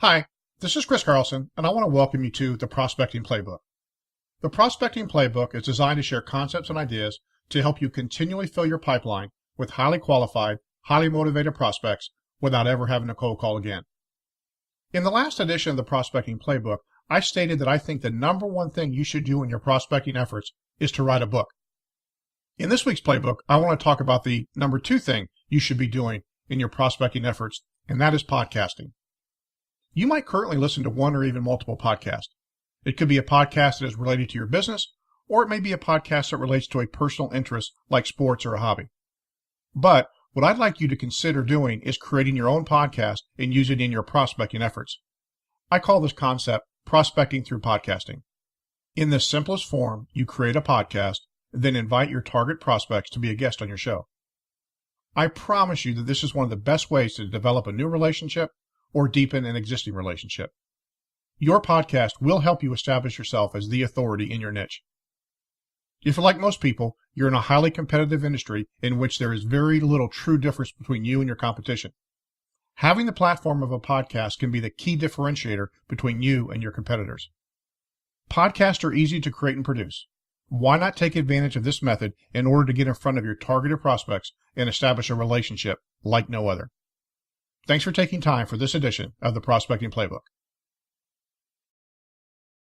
Hi, this is Chris Carlson, and I want to welcome you to the Prospecting Playbook. The Prospecting Playbook is designed to share concepts and ideas to help you continually fill your pipeline with highly qualified, highly motivated prospects without ever having to cold call again. In the last edition of the Prospecting Playbook, I stated that I think the number one thing you should do in your prospecting efforts is to write a book. In this week's playbook, I want to talk about the number two thing you should be doing in your prospecting efforts, and that is podcasting. You might currently listen to one or even multiple podcasts. It could be a podcast that is related to your business, or it may be a podcast that relates to a personal interest like sports or a hobby. But what I'd like you to consider doing is creating your own podcast and use it in your prospecting efforts. I call this concept prospecting through podcasting. In the simplest form, you create a podcast, then invite your target prospects to be a guest on your show. I promise you that this is one of the best ways to develop a new relationship or deepen an existing relationship. Your podcast will help you establish yourself as the authority in your niche. If, like most people, you're in a highly competitive industry in which there is very little true difference between you and your competition, having the platform of a podcast can be the key differentiator between you and your competitors. Podcasts are easy to create and produce. Why not take advantage of this method in order to get in front of your targeted prospects and establish a relationship like no other? Thanks for taking time for this edition of the Prospecting Playbook.